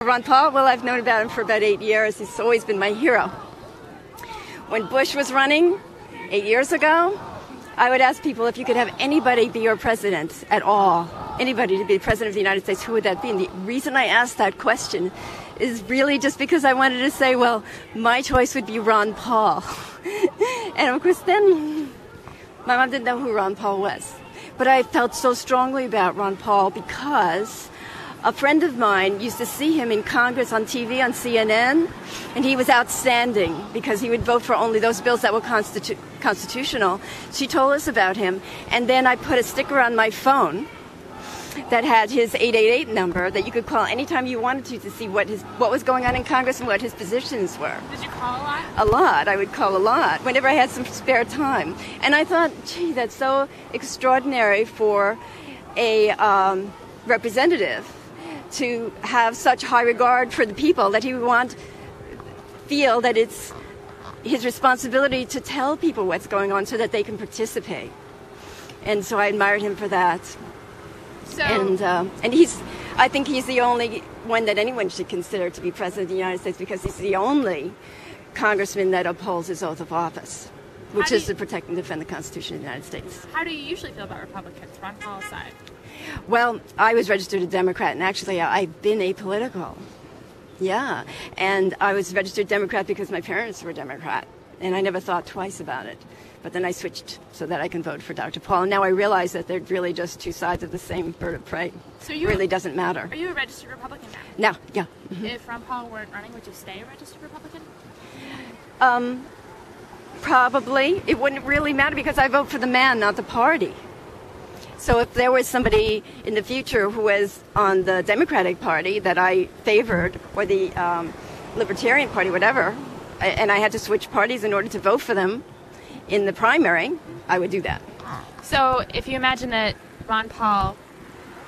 Ron Paul, well, I've known about him for about 8 years. He's always been my hero. When Bush was running 8 years ago, I would ask people if you could have anybody be your president at all, anybody to be president of the United States, who would that be? And the reason I asked that question is really just because I wanted to say, well, my choice would be Ron Paul. And of course then, my mom didn't know who Ron Paul was. But I felt so strongly about Ron Paul because a friend of mine used to see him in Congress on TV, on CNN, and he was outstanding because he would vote for only those bills that were constitutional. She told us about him, and then I put a sticker on my phone that had his 888 number that you could call anytime you wanted to see what was going on in Congress and what his positions were. Did you call a lot? A lot. I would call a lot whenever I had some spare time. And I thought, gee, that's so extraordinary for a representative to have such high regard for the people that he would feel that it's his responsibility to tell people what's going on so that they can participate. And so I admired him for that. So, and I think he's the only one that anyone should consider to be president of the United States because he's the only congressman that upholds his oath of office, which is to protect and defend the Constitution of the United States. How do you usually feel about Republicans, Ron Paul's side? Well, I was registered a Democrat, and actually I've been apolitical. Yeah, and I was registered Democrat because my parents were Democrat, and I never thought twice about it. But then I switched so that I can vote for Dr. Paul. And now I realize that they're really just two sides of the same bird of prey. So it really doesn't matter. Are you a registered Republican now? No, yeah. Mm-hmm. If Ron Paul weren't running, would you stay a registered Republican? Probably. It wouldn't really matter because I vote for the man, not the party. So if there was somebody in the future who was on the Democratic Party that I favored, or the Libertarian Party, whatever, and I had to switch parties in order to vote for them in the primary, I would do that. So if you imagine that Ron Paul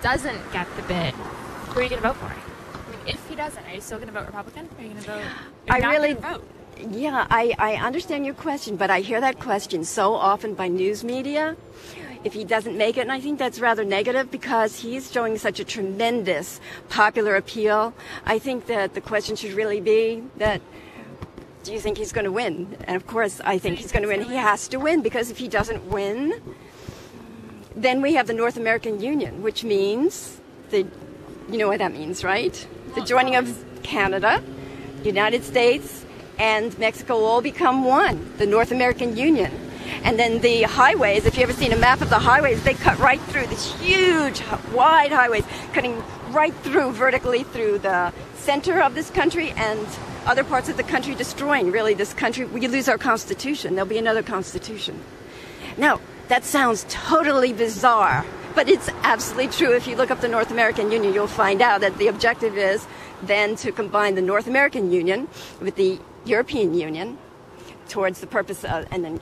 doesn't get the bid, who are you going to vote for? I mean, if he doesn't, are you still going to vote Republican? Are you going to vote? Yeah, I understand your question, but I hear that question so often by news media. If he doesn't make it, and I think that's rather negative because he's showing such a tremendous popular appeal. I think that the question should really be that, do you think he's going to win? And of course, I think he's going to win. He has to win because if he doesn't win, then we have the North American Union, which means, you know what that means, right? The joining of Canada, United States, and Mexico all become one, the North American Union. And then the highways, if you've ever seen a map of the highways, they cut right through these huge, wide highways, cutting right through, vertically through the center of this country and other parts of the country, destroying really this country. We lose our constitution. There'll be another constitution. Now, that sounds totally bizarre, but it's absolutely true. If you look up the North American Union, you'll find out that the objective is then to combine the North American Union with the European Union towards the purpose of, and then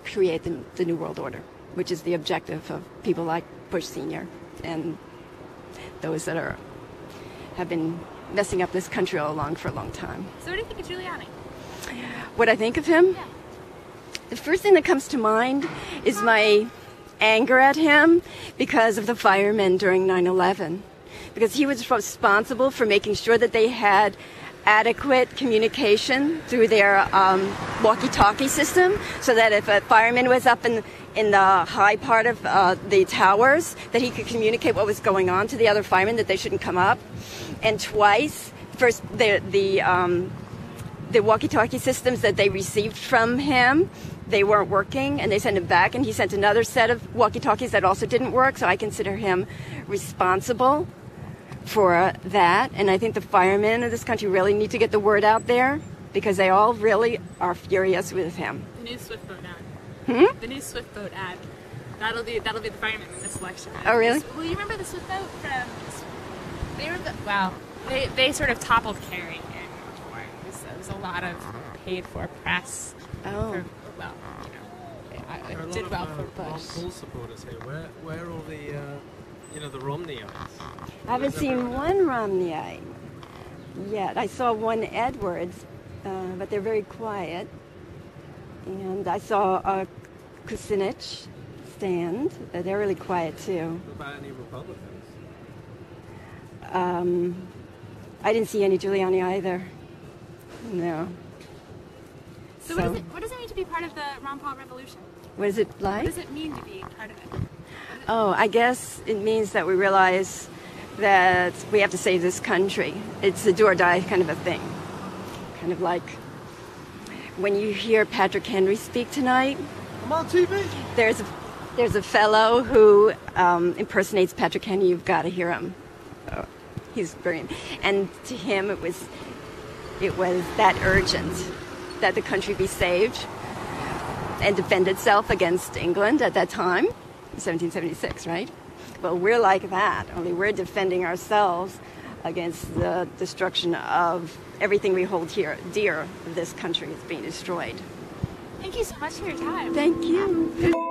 create the New World Order, which is the objective of people like Bush Sr. and those that have been messing up this country all along for a long time. So what do you think of Giuliani? What I think of him? Yeah. The first thing that comes to mind is my anger at him because of the firemen during 9/11. Because he was responsible for making sure that they had adequate communication through their walkie-talkie system, so that if a fireman was up in the high part of the towers, that he could communicate what was going on to the other firemen, that they shouldn't come up. And twice, first the walkie-talkie systems that they received from him, they weren't working, and they sent him back, and he sent another set of walkie-talkies that also didn't work, so I consider him responsible for that. And I think the firemen of this country really need to get the word out there because they all really are furious with him. The new Swift boat ad. The new Swift boat ad. That'll be the firemen in this election. Oh, really? Well, you remember the Swift boat from? They sort of toppled Kerry in before. It was a lot of paid for press. Oh. It did well for Bush. Ron Paul supporters here. Where are all the Romneyites? I haven't seen one Romneyite yet. I saw one Edwards, but they're very quiet. And I saw a Kucinich stand. They're really quiet too. What about any Republicans? I didn't see any Giuliani either. No. So what does it mean to be part of the Ron Paul revolution? What is it like? What does it mean to be part of it? Oh, I guess it means that we realize that we have to save this country. It's a do or die kind of a thing. Kind of like when you hear Patrick Henry speak tonight. I'm on TV. There's a fellow who impersonates Patrick Henry. You've got to hear him. Oh, he's brilliant. And to him, it was that urgent that the country be saved and defend itself against England at that time, 1776, right? Well, we're like that, only we're defending ourselves against the destruction of everything we hold dear. This country is being destroyed. Thank you so much for your time. Thank you.